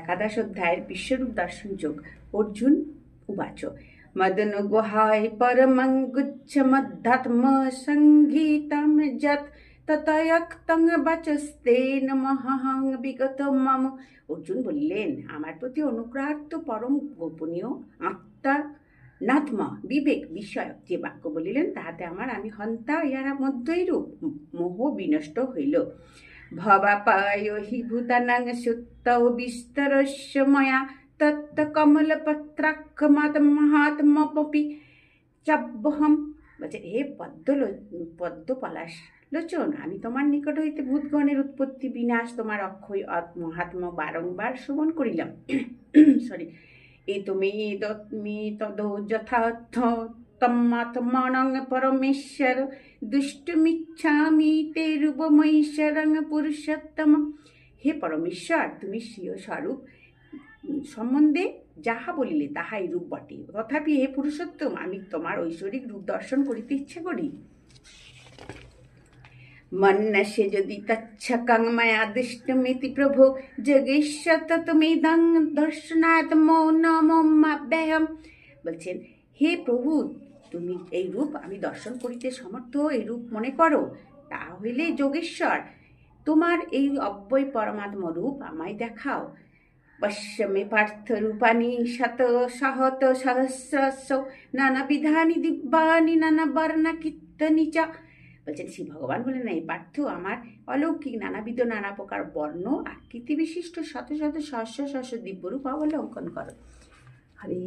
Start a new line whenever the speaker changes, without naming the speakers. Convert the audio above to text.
एकादश अध्यायेर विश्वरूप दर्शन योग। अर्जुन उवाच मदनुगुहाय परमं गुच्छमध्यात्म संगीतं यत् ततयक्तं बचस्तेन महं विगत मम। अर्जुन বললেন, আমার প্রতি অনুগ্রহার্থ পরম গোপনীয় আত্মা নাত্ম বিবেক বিষয়ক যে বাক্য বলিলেন তাহাতে আমি হন্তা ইহার মধ্যই রূপ মোহ বিনষ্ট হইল। ভবাপায় হি ভূতানাং সুত্তৌ বিস্তরস্য ময়া তত্ত কমলপত্রাক্ষমাত মহাত্মপি চাব্বহম। বলছে, হে পদ্মপলাশ লোচন, আমি তোমার নিকট হইতে ভূতগণের উৎপত্তি বিনাশ তোমার অক্ষয় মহাত্ম বারংবার শ্রবণ করিলাম। সরি এতমি তদো যথার্থ তম্মাত্মানং পরমেশ্বর দুষ্টমিচ্ছামি তে রূপমৈশ্বরং পুরুষোত্তম। হে পরমেশ্বর, তুমি স্বীয় স্বরূপ সম্বন্ধে যাহা বলিলে তাহাই রূপ বটে, তথাপি হে পুরুষোত্তম, আমি তোমার ঐশ্বরিক রূপ দর্শন করিতে ইচ্ছা করি। মন্যসে যদি তচ্ছকং ময়া দৃষ্টমিতি প্রভো যোগেশ্বর ততমেদং দর্শনাৎ মৌনমব্যয়ম। বলছেন, হে প্রভু, তুমি এই রূপ আমি দর্শন করিতে সমর্থ এই রূপ মনে করো, তা হইলে যোগেশ্বর তোমার এই অব্যয় পরমাত্ম রূপ আমায় দেখাও। পশ্যমে পার্থ রূপানি শত সহত সহস্রস্য নানাবিধানি দিব্যানি নানা বর্ণা কীর্তনি চ। বলছেন, শ্রী ভগবান বলেন, এই পার্থ আমার অলৌকিক নানাবিধ নানা প্রকার বর্ণ আকৃতি বিশিষ্ট শত শত সহস্র সহস্র দিব্যরূপ অবলম্বন করো। হরে